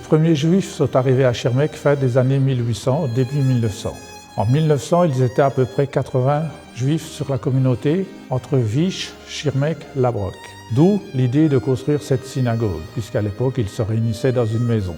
premiers juifs sont arrivés à Schirmeck fin des années 1800, début 1900. En 1900, ils étaient à peu près 80 juifs sur la communauté entre Vich, Schirmeck, Labroek. D'où l'idée de construire cette synagogue, puisqu'à l'époque, ils se réunissaient dans une maison.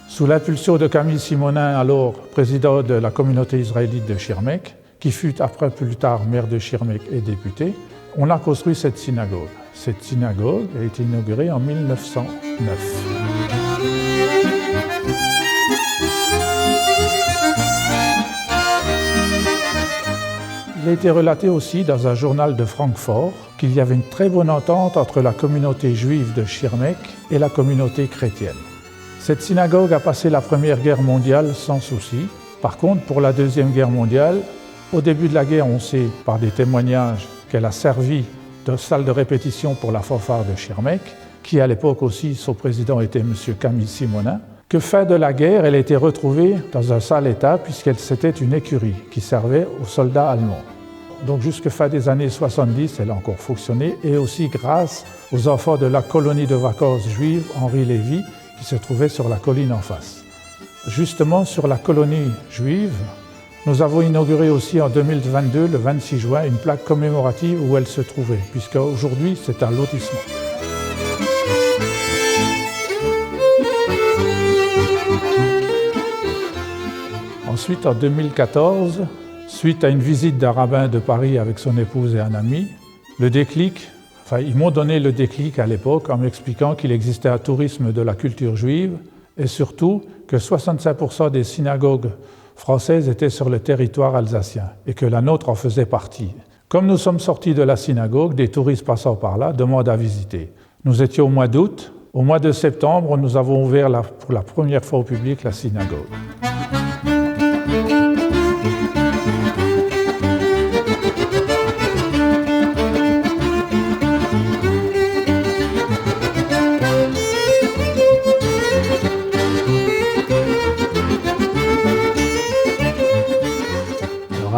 Sous l'impulsion de Camille Simonin, alors président de la communauté israélite de Schirmeck, qui fut après plus tard maire de Schirmeck et député, on a construit cette synagogue. Cette synagogue a été inaugurée en 1909. Il a été relaté aussi dans un journal de Francfort qu'il y avait une très bonne entente entre la communauté juive de Schirmeck et la communauté chrétienne. Cette synagogue a passé la Première Guerre mondiale sans souci. Par contre, pour la Deuxième Guerre mondiale, au début de la guerre, on sait par des témoignages qu'elle a servi de salle de répétition pour la fanfare de Schirmeck, qui à l'époque aussi, son président était M. Camille Simonin, que fin de la guerre, elle a été retrouvée dans un sale état puisqu'elle c'était une écurie qui servait aux soldats allemands. Donc jusqu'à fin des années 70, elle a encore fonctionné et aussi grâce aux enfants de la colonie de vacances juive Henri Lévy qui se trouvait sur la colline en face. Justement, sur la colonie juive, nous avons inauguré aussi en 2022, le 26 juin, une plaque commémorative où elle se trouvait, puisqu'aujourd'hui c'est un lotissement. Ensuite, en 2014, suite à une visite d'un rabbin de Paris avec son épouse et un ami, le déclic, ils m'ont donné le déclic à l'époque en m'expliquant qu'il existait un tourisme de la culture juive et surtout que 65% des synagogues françaises étaient sur le territoire alsacien et que la nôtre en faisait partie. Comme nous sommes sortis de la synagogue, des touristes passant par là demandent à visiter. Nous étions au mois d'août. Au mois de septembre, nous avons ouvert pour la première fois au public la synagogue.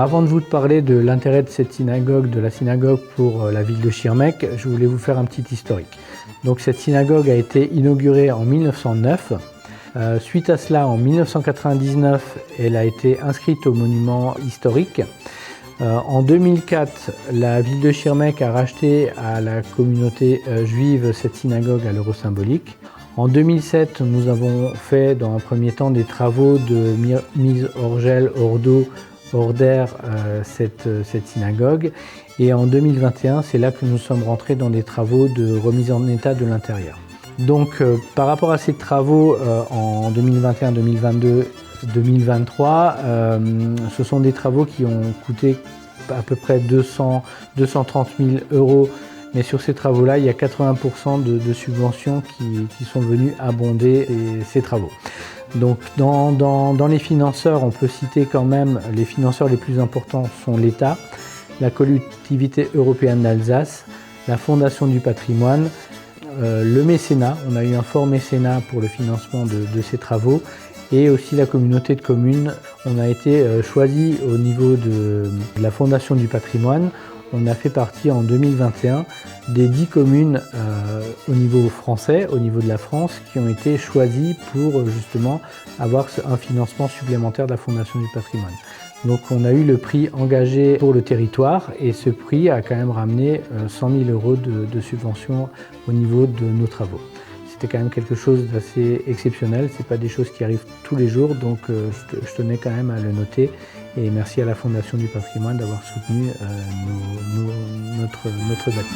Avant de vous parler de l'intérêt de cette synagogue, de la synagogue pour la ville de Schirmeck, je voulais vous faire un petit historique. Donc cette synagogue a été inaugurée en 1909. Suite à cela, en 1999, elle a été inscrite au monument historique. En 2004, la ville de Schirmeck a racheté à la communauté juive cette synagogue à l'euro symbolique. En 2007, nous avons fait dans un premier temps des travaux de mise hors gel, hors d'eau, hors d'air cette synagogue. Et en 2021, c'est là que nous sommes rentrés dans des travaux de remise en état de l'intérieur. Donc par rapport à ces travaux en 2021, 2022, 2023, ce sont des travaux qui ont coûté à peu près 230 000 €. Mais sur ces travaux-là, il y a 80% de subventions qui sont venues abonder ces travaux. Donc dans les financeurs, on peut citer quand même les financeurs les plus importants sont l'État, la collectivité européenne d'Alsace, la Fondation du patrimoine, le mécénat. On a eu un fort mécénat pour le financement de ces travaux et aussi la communauté de communes. On a été choisi au niveau de la Fondation du patrimoine. On a fait partie en 2021 des 10 communes au niveau français, au niveau de la France, qui ont été choisies pour justement avoir un financement supplémentaire de la Fondation du patrimoine. Donc on a eu le prix engagé pour le territoire et ce prix a quand même ramené 100 000 € de subvention au niveau de nos travaux. C'était quand même quelque chose d'assez exceptionnel, ce n'est pas des choses qui arrivent tous les jours, donc je tenais quand même à le noter. Et merci à la Fondation du patrimoine d'avoir soutenu notre bâtiment.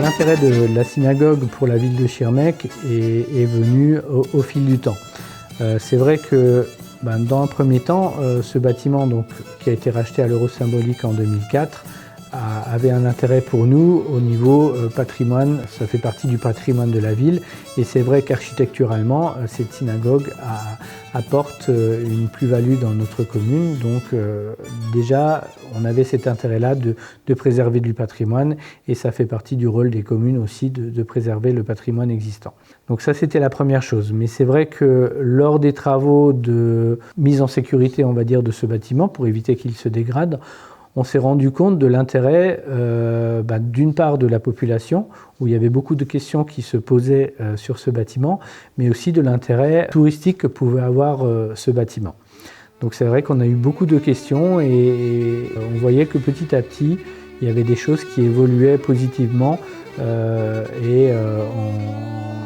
L'intérêt de la synagogue pour la ville de Schirmeck est venu au fil du temps. C'est vrai que dans un premier temps, ce bâtiment qui a été racheté à l'euro symbolique en 2004 avait un intérêt pour nous au niveau patrimoine. Ça fait partie du patrimoine de la ville et c'est vrai qu'architecturalement, cette synagogue apporte une plus-value dans notre commune. Donc déjà, on avait cet intérêt-là de préserver du patrimoine et ça fait partie du rôle des communes aussi de préserver le patrimoine existant. Donc ça, c'était la première chose. Mais c'est vrai que lors des travaux de mise en sécurité, on va dire, de ce bâtiment, pour éviter qu'il se dégrade, on s'est rendu compte de l'intérêt d'une part de la population, où il y avait beaucoup de questions qui se posaient sur ce bâtiment, mais aussi de l'intérêt touristique que pouvait avoir ce bâtiment. Donc c'est vrai qu'on a eu beaucoup de questions et on voyait que petit à petit, il y avait des choses qui évoluaient positivement.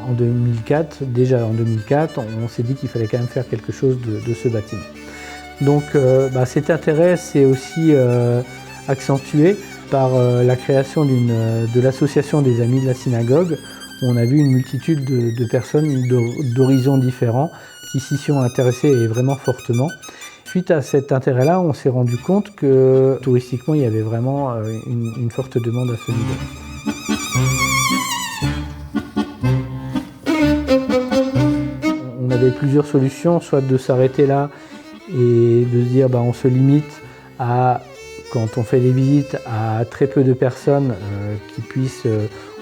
En 2004, déjà en 2004, on s'est dit qu'il fallait quand même faire quelque chose de ce bâtiment. Donc cet intérêt s'est aussi accentué par la création de l'association des Amis de la Synagogue, où on a vu une multitude de personnes d'horizons différents qui s'y sont intéressées et vraiment fortement. Suite à cet intérêt-là, on s'est rendu compte que touristiquement, il y avait vraiment une forte demande à ce niveau. On avait plusieurs solutions, soit de s'arrêter là et de se dire on se limite à, quand on fait des visites, à très peu de personnes qui puissent...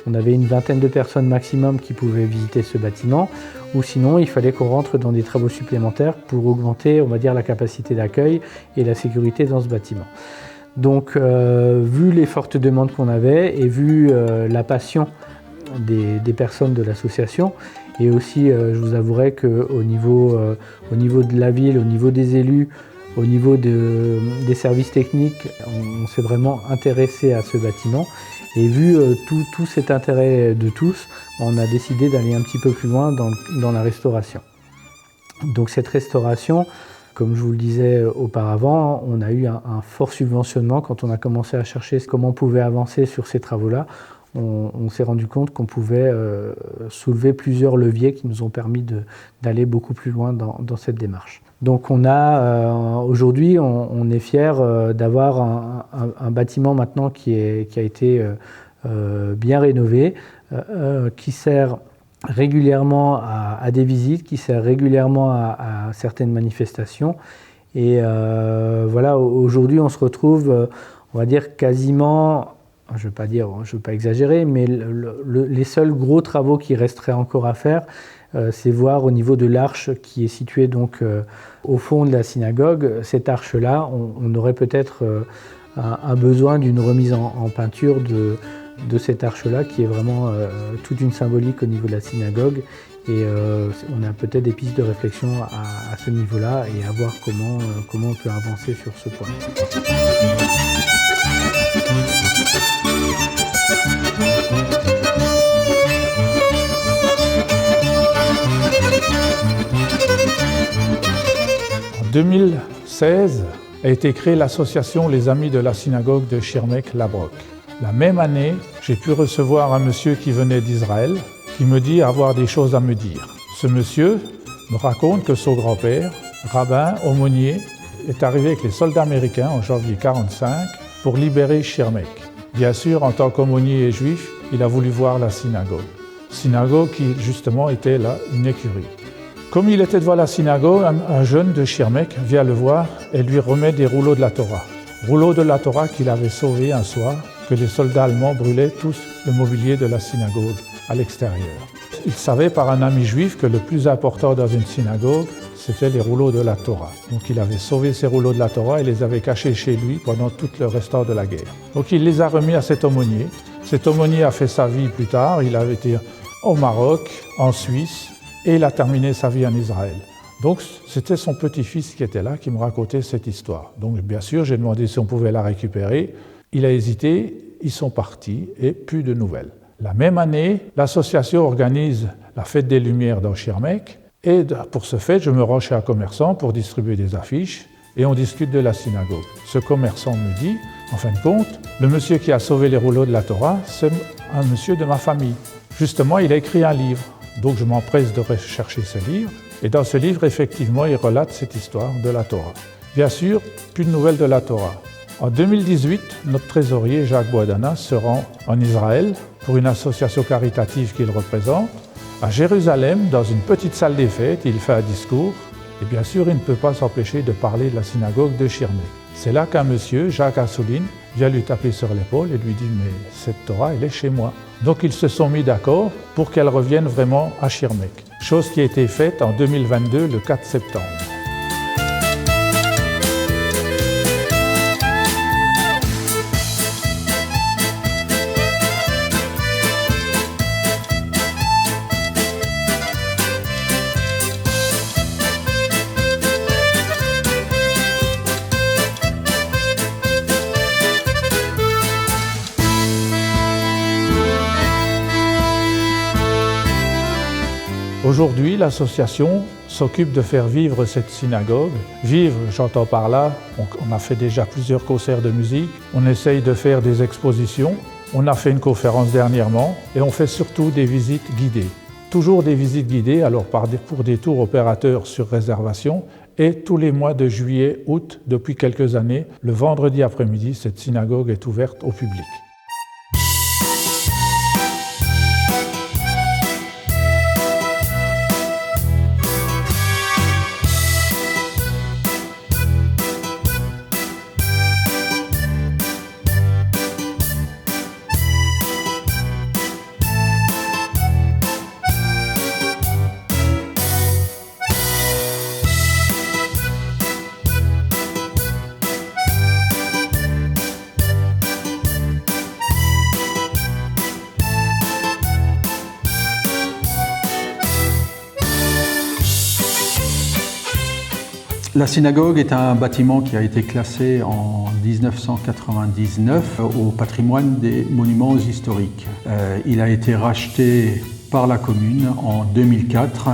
on avait une vingtaine de personnes maximum qui pouvaient visiter ce bâtiment, ou sinon il fallait qu'on rentre dans des travaux supplémentaires pour augmenter, on va dire, la capacité d'accueil et la sécurité dans ce bâtiment. Donc vu les fortes demandes qu'on avait et vu la passion des personnes de l'association, et aussi je vous avouerai qu'au niveau de la ville, au niveau des élus, au niveau des services techniques, on s'est vraiment intéressé à ce bâtiment. Et vu tout cet intérêt de tous, on a décidé d'aller un petit peu plus loin dans la restauration. Donc cette restauration, comme je vous le disais auparavant, on a eu un fort subventionnement. Quand on a commencé à chercher comment on pouvait avancer sur ces travaux-là, on s'est rendu compte qu'on pouvait soulever plusieurs leviers qui nous ont permis d'aller beaucoup plus loin dans cette démarche. Donc aujourd'hui, on est fiers d'avoir un bâtiment maintenant qui a été bien rénové, qui sert régulièrement à des visites, qui sert régulièrement à certaines manifestations. Et voilà, aujourd'hui, on se retrouve, on va dire, quasiment... Je ne veux pas exagérer, mais les seuls gros travaux qui resteraient encore à faire, c'est voir au niveau de l'arche qui est située donc au fond de la synagogue. Cette arche-là, on aurait peut-être un besoin d'une remise en peinture de cette arche-là, qui est vraiment toute une symbolique au niveau de la synagogue. Et on a peut-être des pistes de réflexion à ce niveau-là et à voir comment on peut avancer sur ce point. En 2016 a été créée l'association Les Amis de la Synagogue de Schirmeck-Labrock. La même année, j'ai pu recevoir un monsieur qui venait d'Israël, qui me dit avoir des choses à me dire. Ce monsieur me raconte que son grand-père, rabbin, aumônier, est arrivé avec les soldats américains en janvier 1945 pour libérer Schirmeck. Bien sûr, en tant qu'aumônier et juif, il a voulu voir la synagogue. Synagogue qui, justement, était là, une écurie. Comme il était devant la synagogue, un jeune de Schirmeck vient le voir et lui remet des rouleaux de la Torah. Rouleaux de la Torah qu'il avait sauvés un soir, que les soldats allemands brûlaient tous le mobilier de la synagogue à l'extérieur. Il savait par un ami juif que le plus important dans une synagogue, c'était les rouleaux de la Torah. Donc il avait sauvé ces rouleaux de la Torah et les avait cachés chez lui pendant tout le restant de la guerre. Donc il les a remis à cet aumônier. Cet aumônier a fait sa vie plus tard. Il avait été au Maroc, en Suisse, et il a terminé sa vie en Israël. Donc c'était son petit-fils qui était là, qui me racontait cette histoire. Donc bien sûr, j'ai demandé si on pouvait la récupérer. Il a hésité, ils sont partis et plus de nouvelles. La même année, l'association organise la fête des Lumières dans Schirmeck. Et pour ce fait, je me rends chez un commerçant pour distribuer des affiches et on discute de la synagogue. Ce commerçant me dit, en fin de compte, le monsieur qui a sauvé les rouleaux de la Torah, c'est un monsieur de ma famille. Justement, il a écrit un livre. Donc je m'empresse de rechercher ce livre. Et dans ce livre, effectivement, il relate cette histoire de la Torah. Bien sûr, plus de nouvelles de la Torah. En 2018, notre trésorier Jacques Boadana se rend en Israël pour une association caritative qu'il représente. À Jérusalem, dans une petite salle des fêtes, il fait un discours et bien sûr, il ne peut pas s'empêcher de parler de la synagogue de Schirmeck. C'est là qu'un monsieur, Jacques Assouline, vient lui taper sur l'épaule et lui dit « Mais cette Torah, elle est chez moi ». Donc ils se sont mis d'accord pour qu'elle revienne vraiment à Schirmeck, chose qui a été faite en 2022, le 4 septembre. Aujourd'hui, l'association s'occupe de faire vivre cette synagogue. Vivre, j'entends par là, on a fait déjà plusieurs concerts de musique, on essaye de faire des expositions, on a fait une conférence dernièrement et on fait surtout des visites guidées. Toujours des visites guidées, alors pour des tours opérateurs sur réservation et tous les mois de juillet, août, depuis quelques années, le vendredi après-midi, cette synagogue est ouverte au public. La synagogue est un bâtiment qui a été classé en 1999 au patrimoine des monuments historiques. Il a été racheté par la commune en 2004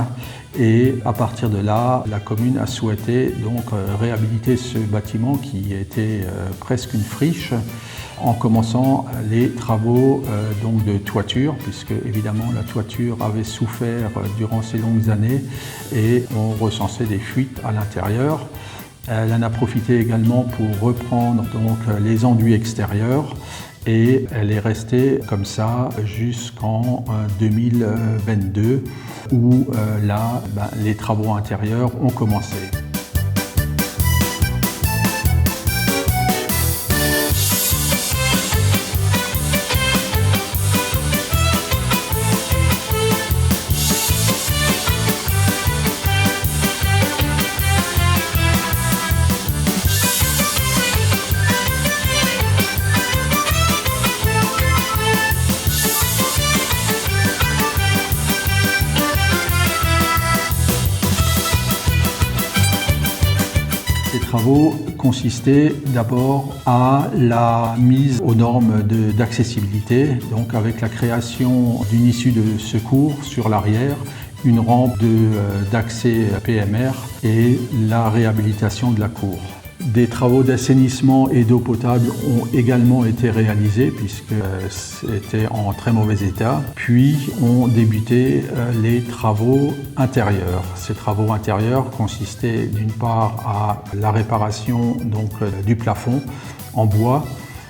et à partir de là, la commune a souhaité donc réhabiliter ce bâtiment qui était presque une friche en commençant les travaux donc de toiture, puisque évidemment la toiture avait souffert durant ces longues années et on recensait des fuites à l'intérieur. Elle en a profité également pour reprendre donc les enduits extérieurs et elle est restée comme ça jusqu'en 2022 où là les travaux intérieurs ont commencé. Ces travaux consistaient d'abord à la mise aux normes d'accessibilité, donc avec la création d'une issue de secours sur l'arrière, une rampe d'accès PMR et la réhabilitation de la cour. Des travaux d'assainissement et d'eau potable ont également été réalisés puisque c'était en très mauvais état. Puis ont débuté les travaux intérieurs. Ces travaux intérieurs consistaient d'une part à la réparation donc, du plafond en bois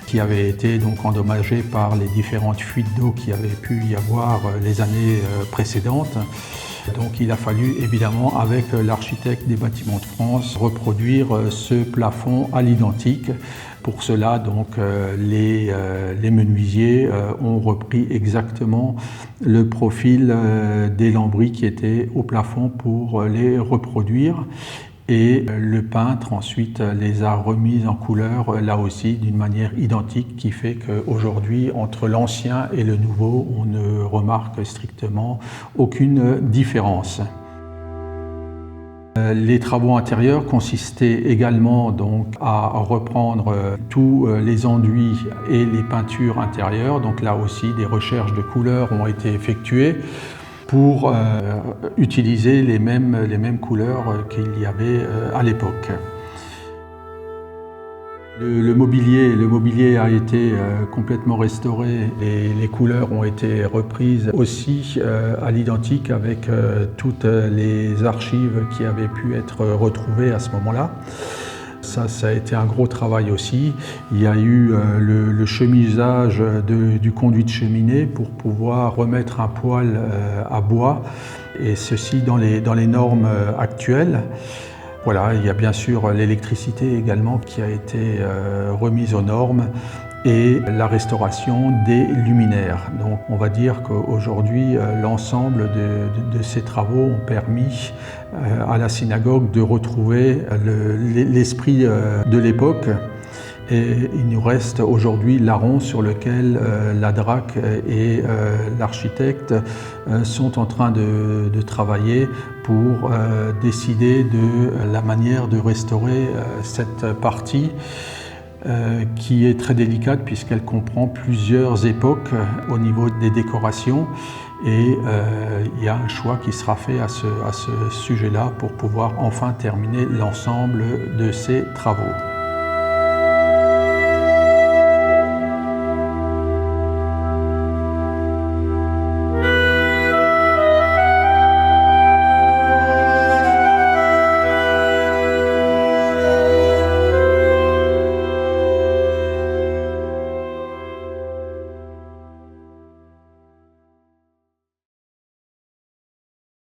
qui avait été donc endommagé par les différentes fuites d'eau qui avaient pu y avoir les années précédentes. Donc il a fallu évidemment avec l'architecte des Bâtiments de France reproduire ce plafond à l'identique. Pour cela donc les menuisiers ont repris exactement le profil des lambris qui étaient au plafond pour les reproduire. Et le peintre ensuite les a remises en couleur là aussi d'une manière identique qui fait qu'aujourd'hui entre l'ancien et le nouveau on ne remarque strictement aucune différence. Les travaux intérieurs consistaient également donc à reprendre tous les enduits et les peintures intérieures. Donc là aussi des recherches de couleurs ont été effectuées pour utiliser les mêmes couleurs qu'il y avait à l'époque. Le mobilier a été complètement restauré et les couleurs ont été reprises aussi à l'identique avec toutes les archives qui avaient pu être retrouvées à ce moment-là. Ça a été un gros travail aussi. Il y a eu le chemisage du conduit de cheminée pour pouvoir remettre un poêle à bois, et ceci dans les normes actuelles. Voilà, il y a bien sûr l'électricité également qui a été remise aux normes, et la restauration des luminaires. Donc on va dire qu'aujourd'hui, l'ensemble de ces travaux ont permis à la synagogue de retrouver l'esprit de l'époque. Et il nous reste aujourd'hui l'aron sur lequel la DRAC et l'architecte sont en train de travailler pour décider de la manière de restaurer cette partie qui est très délicate puisqu'elle comprend plusieurs époques au niveau des décorations, et il y a un choix qui sera fait à ce sujet-là pour pouvoir enfin terminer l'ensemble de ces travaux.